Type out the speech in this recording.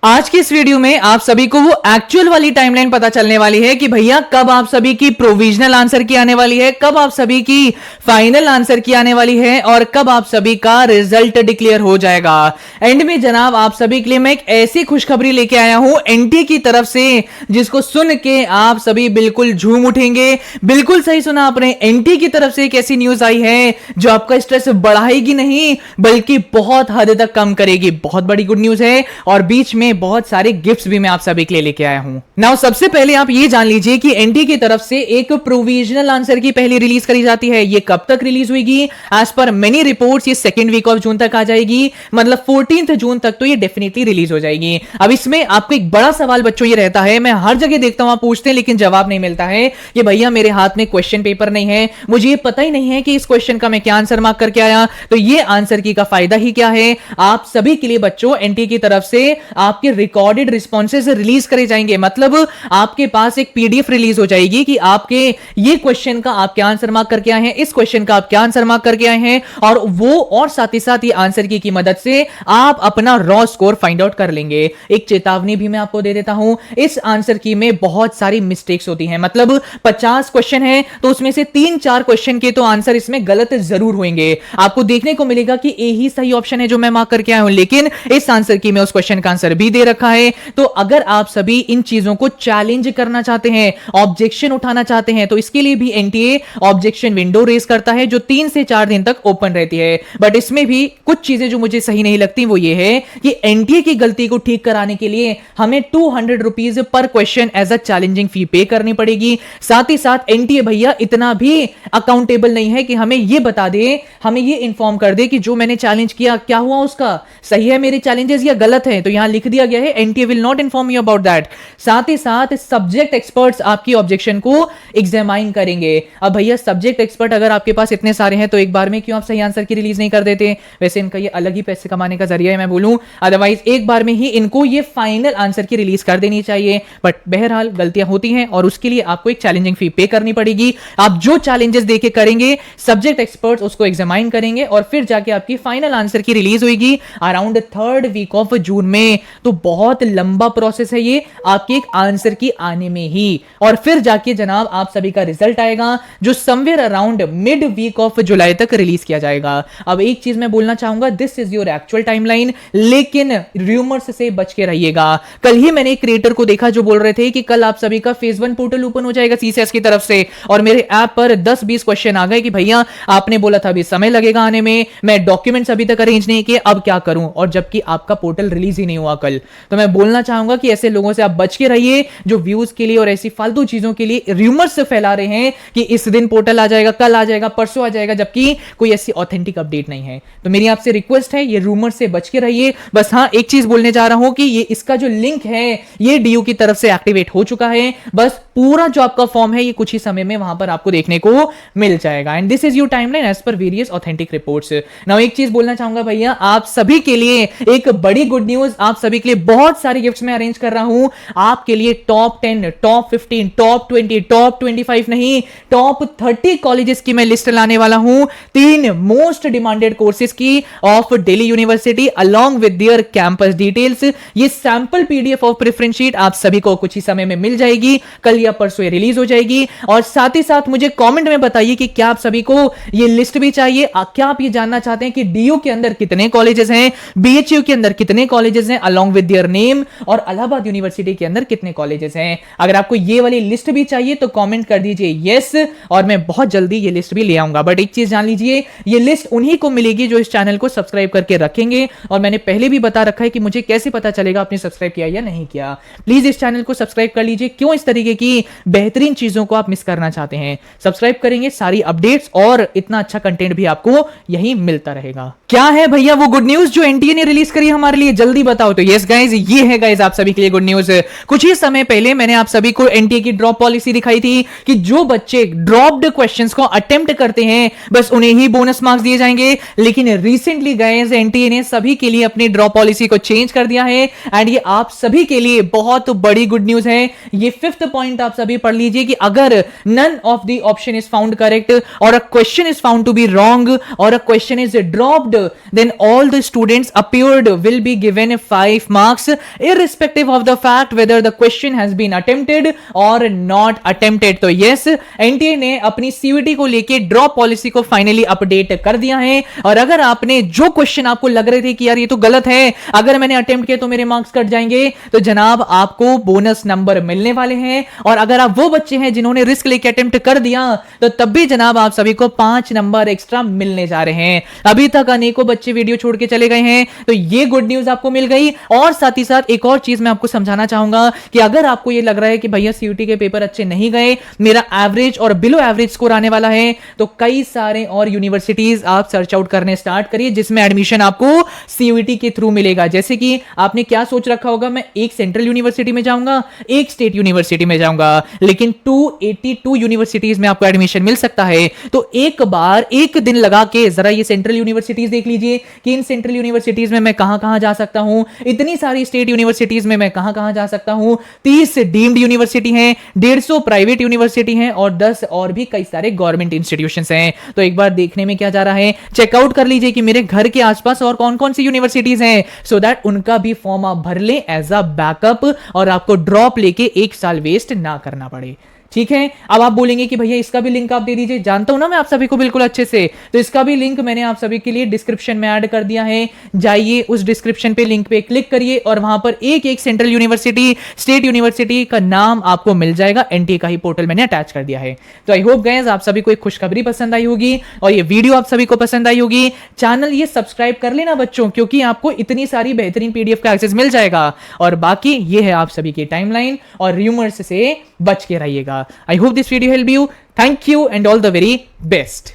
आज की इस वीडियो में आप सभी को वो एक्चुअल वाली टाइमलाइन पता चलने वाली है कि भैया कब आप सभी की प्रोविजनल आंसर की आने वाली है, कब आप सभी की फाइनल आंसर की आने वाली है और कब आप सभी का रिजल्ट डिक्लेयर हो जाएगा। एंड में जनाब आप सभी के लिए मैं एक ऐसी खुशखबरी लेके आया हूं एनटीए की तरफ से जिसको सुन के आप सभी बिल्कुल झूम उठेंगे। बिल्कुल सही सुना आपने, एनटीए की तरफ से एक ऐसी न्यूज आई है जो आपका स्ट्रेस बढ़ाएगी नहीं बल्कि बहुत हद तक कम करेगी। बहुत बड़ी गुड न्यूज है और बीच में बहुत सारे गिफ्ट्स भी मैं आप सभी के लिए लेके आया हूं। नाउ सबसे पहले आप ये जान लीजिए कि एनटीए की तरफ से एक प्रोविजनल आंसर की पहली रिलीज करी जाती है। ये कब तक रिलीज होगी? एज पर मेनी रिपोर्ट्स ये सेकंड वीक ऑफ जून तक आ जाएगी, मतलब 14 जून तक तो ये डेफिनेटली रिलीज हो जाएगी। अब इसमें आपको एक बड़ा सवाल बच्चों ये रहता है, मैं हर जगह देखता हूं आप पूछते हैं लेकिन जवाब नहीं मिलता है कि भैया मेरे हाथ में क्वेश्चन पेपर नहीं है, मुझे ये पता ही नहीं है कि इस क्वेश्चन का मैं क्या आंसर मार्क करके आया। तो ये आंसर की का फायदा ही क्या है? आप सभी के लिए बच्चों एनटीए की तरफ से आपके रिकॉर्डेड रिस्पॉन्सेज रिलीज करे जाएंगे, मतलब आपके पास एक पीडीएफ रिलीज हो जाएगी कि आपके ये क्वेश्चन का आप क्या आंसर मार्क करके आए हैं, इस क्वेश्चन का आप क्या आंसर मार्क करके आए हैं, और वो और साथ ही साथ ये आंसर की मदद से आप अपना रॉ स्कोर फाइंड आउट कर लेंगे। एक चेतावनी भी मैं आपको दे देता हूं, इस आंसर की में बहुत सारी मिस्टेक्स होती हैं, मतलब 50 क्वेश्चन है तो उसमें से 3-4 क्वेश्चन के तो आंसर इसमें गलत जरूर होंगे। आपको देखने को मिलेगा कि ए ही सही ऑप्शन है जो मैं मार्क करके आया हूं, लेकिन इस आंसर की में उस क्वेश्चन का आंसर भी दे रखा है। तो अगर आप सभी इन चीजों को चैलेंज करना चाहते हैं, ऑब्जेक्शन उठाना चाहते हैं, तो इसके लिए भी एनटीए ऑब्जेक्शन विंडो रेज करता है जो 3 से 4 दिन तक ओपन रहती है। बट इसमें भी कुछ चीजें जो मुझे सही नहीं लगती वो ये है कि एनटीए की गलती को ठीक कराने के लिए हमें 200 रुपीज पर question as a challenging fee पे करनी पड़ेगी। साथ ही साथ एनटीए भैया इतना भी अकाउंटेबल नहीं है कि हमें ये बता दे, हमें ये इंफॉर्म कर दे कि जो मैंने चैलेंज किया क्या हुआ, उसका सही है मेरे चैलेंजेस या गलत है। तो यहां लिख दिया गया है NTA will not inform you about that. साथ ही साथ सब्जेक्ट एक्सपर्ट्स आपकी ऑब्जेक्शन को एग्जामाइन करेंगे। अब भैया सब्जेक्ट एक्सपर्ट अगर आपके पास इतने सारे हैं तो एक बार में क्यों आप सही आंसर की रिलीज नहीं कर देते? वैसे इनका ये अलग ही पैसे कमाने का जरिया है मैं बोलूं, अदरवाइज एक बार में ही इनको ये फाइनल आंसर की रिलीज कर देनी चाहिए। बट बहरहाल गलतियां होती हैं और उसके लिए आपको एक चैलेंजिंग फी पे करनी पड़ेगी। आप जो चैलेंजेस देके करेंगे सब्जेक्ट एक्सपर्ट्स उसको एग्जामाइन करेंगे और फिर जाके आपकी फाइनल आंसर की रिलीज होगी around 3rd week of June में। तो बहुत लंबा प्रोसेस है ये आपके एक आंसर की आने में ही, और फिर जाके जनाब आप सभी का रिजल्ट आएगा जो somewhere around mid week of July तक रिलीज किया जाएगा। अब एक चीज मैं बोलना चाहूंगा, this is your actual timeline, लेकिन रूमर्स से बच के रहिएगा। कल ही मैंने एक क्रिएटर को देखा जो बोल रहे थे कि कल आप सभी का फेज 1 पोर्टल ओपन हो जाएगा सीसीएस की तरफ से, और मेरे ऐप पर 10-20 क्वेश्चन आ गए कि भैया आपने बोला था अभी समय लगेगा आने में, मैं डॉक्यूमेंट्स अभी तक अरेंज नहीं किए, अब क्या करूं, और जबकि आपका पोर्टल रिलीज ही नहीं हुआ कल। तो मैं बोलना चाहूंगा कि ऐसे लोगों से आप बच के रहिए जो व्यूज के लिए और ऐसी फालतू चीजों के लिए रूमर्स फैला रहे हैं कि इस दिन पोर्टल आ जाएगा, कल आ जाएगा, परसों आ जाएगा, जबकि कोई ऐसी ऑथेंटिक अपडेट नहीं है। तो मेरी आपसे रिक्वेस्ट है ये रूमर से बच के रहिए। बस हाँ एक चीज बोलने जा रहा हूं कि ये इसका जो लिंक है ये डीयू की तरफ से एक्टिवेट हो चुका है, बस पूरा जो आपका फॉर्म है ये कुछ ही समय में वहां पर आपको देखने को मिल जाएगा। And this is your timeline as per various authentic reports. Now एक चीज बोलना चाहूंगा भैया आप सभी के लिए एक बड़ी गुड न्यूज, आप सभी के लिए बहुत सारे गिफ्ट्स मैं अरेंज कर रहा हूं। आपके लिए टॉप 10, टॉप 15, टॉप 20, टॉप 25 नहीं, टॉप 30 कॉलेजेस की मैं लिस्ट लाने वाला हूं, 3 मोस्ट डिमांडेड कोर्सेज की of Delhi University along with their campus details. ये sample PDF of preference sheet आप सभी को कुछ ही समय में मिल जाएगी, कल या परसों रिलीज हो जाएगी। और साथ ही साथ मुझे कमेंट में बताइए कि क्या आप सभी को ये लिस्ट भी चाहिए, क्या आप ये जानना चाहते हैं कि डीयू के अंदर कितने कॉलेजेस हैं, बीएचयू के अंदर कितने कॉलेजेस हैं अलोंग विद देयर नेम, और इलाहाबाद यूनिवर्सिटी के अंदर कितने कॉलेजेस हैं। अगर आपको ये वाली लिस्ट भी चाहिए तो कमेंट कर दीजिए यस, और मैं बहुत जल्दी ये लिस्ट भी ले आऊंगा। बट एक चीज जान लीजिए ये लिस्ट उन्हीं को मिलेगी जो इस चैनल को सब्सक्राइब करके रखेंगे, और मैंने पहले भी बता रखा है कि मुझे कैसे पता चलेगा आपने सब्सक्राइब किया या नहीं किया। प्लीज इस चैनल को सब्सक्राइब कर लीजिए, क्यों इस तरीके की बेहतरीन चीजों को आप मिस करना चाहते हैं। सब्सक्राइब करेंगे सारी अपडेट्स और इतना अच्छा कंटेंट भी आपको यही मिलता रहेगा। क्या है भैया वो गुड न्यूज जो एनटीए ने रिलीज करी हमारे लिए, जल्दी बताओ। तो यस गाइज ये है गाइज आप सभी के लिए गुड न्यूज। कुछ ही समय पहले मैंने आप सभी को एनटीए की ड्रॉप पॉलिसी दिखाई थी कि जो बच्चे ड्रॉप्ड क्वेश्चंस को अटेम्प्ट करते हैं बस उन्हें ही बोनस मार्क्स दिए जाएंगे। लेकिन रिसेंटली गाइज एनटीए ने सभी के लिए अपनी ड्रॉप पॉलिसी को चेंज कर दिया है, एंड ये आप सभी के लिए बहुत बड़ी गुड न्यूज है। ये 5th पॉइंट आप सभी पढ़ लीजिए कि अगर none of the option is found correct और a question is found to be wrong और a question is dropped then all the students appeared will be given 5 marks irrespective of the fact whether the question has been attempted or not attempted. तो yes, NTA ने अपनी CUT को लेके drop policy को finally update कर दिया है, और अगर आपने जो क्वेश्चन आपको लग रहे थे कि यार ये तो गलत है, अगर मैंने अटेम्प्ट किया तो मेरे मार्क्स कट जाएंगे, तो जनाब आपको बोनस नंबर मिलने वाले हैं। और अगर आप वो बच्चे हैं जिन्होंने रिस्क लेके अटेम्प्ट कर दिया, तो तब भी जनाब आप सभी को 5 नंबर एक्स्ट्रा मिलने जा रहे हैं। अभी तक अनेकों बच्चे वीडियो छोड़ के चले गए हैं, तो ये गुड न्यूज आपको मिल गई। और साथ ही साथ एक और चीज मैं आपको समझाना चाहूंगा कि अगर आपको ये लग रहा है कि भैया सीयूटी के पेपर अच्छे नहीं गए, मेरा एवरेज और बिलो एवरेज स्कोर आने वाला है, तो कई सारे और यूनिवर्सिटीज आप सर्च आउट करने स्टार्ट करिए जिसमें एडमिशन आपको सीयूटी के थ्रू मिलेगा। जैसे कि आपने क्या सोच रखा होगा, मैं एक सेंट्रल यूनिवर्सिटी में जाऊंगा, एक स्टेट यूनिवर्सिटी में जाऊंगा, लेकिन 282 यूनिवर्सिटीज में आपको एडमिशन मिल सकता है। तो एक बार एक दिन लगा के जरा ये सेंट्रल यूनिवर्सिटीज देख लीजिए कि इन सेंट्रल यूनिवर्सिटीज में मैं कहां-कहां जा सकता हूं, इतनी सारी स्टेट यूनिवर्सिटीज में मैं कहां-कहां जा सकता हूं। 30 डीम्ड यूनिवर्सिटी हैं, 150 प्राइवेट यूनिवर्सिटी हैं और 10 और भी कई सारे गवर्नमेंट इंस्टीट्यूशंस हैं। तो एक बार देखने में क्या जा रहा है, चेकआउट कर लीजिए कि मेरे घर के आसपास और कौन-कौन सी यूनिवर्सिटीज हैं, सो दैट उनका भी फॉर्म आप भर ले एज अ बैकअप और आपको ड्रॉप लेके 1 साल वेस्ट ना करना पड़े। ठीक है, अब आप बोलेंगे कि भैया इसका भी लिंक आप दे दीजिए, जानता हूं ना मैं आप सभी को बिल्कुल अच्छे से, तो इसका भी लिंक मैंने आप सभी के लिए डिस्क्रिप्शन में ऐड कर दिया है। जाइए उस डिस्क्रिप्शन पे लिंक पे क्लिक करिए और वहां पर एक एक सेंट्रल यूनिवर्सिटी, स्टेट यूनिवर्सिटी का नाम आपको मिल जाएगा। एनटीए का ही पोर्टल मैंने अटैच कर दिया है। तो आई होप गाइस आप सभी को एक खुशखबरी पसंद आई होगी और ये वीडियो आप सभी को पसंद आई होगी। चैनल ये सब्सक्राइब कर लेना बच्चों, क्योंकि आपको इतनी सारी बेहतरीन पीडीएफ का एक्सेस मिल जाएगा। और बाकी ये है आप सभी की टाइमलाइन, और रूमर्स से बच के रहिएगा। I hope this video help you. Thank you and all the very best.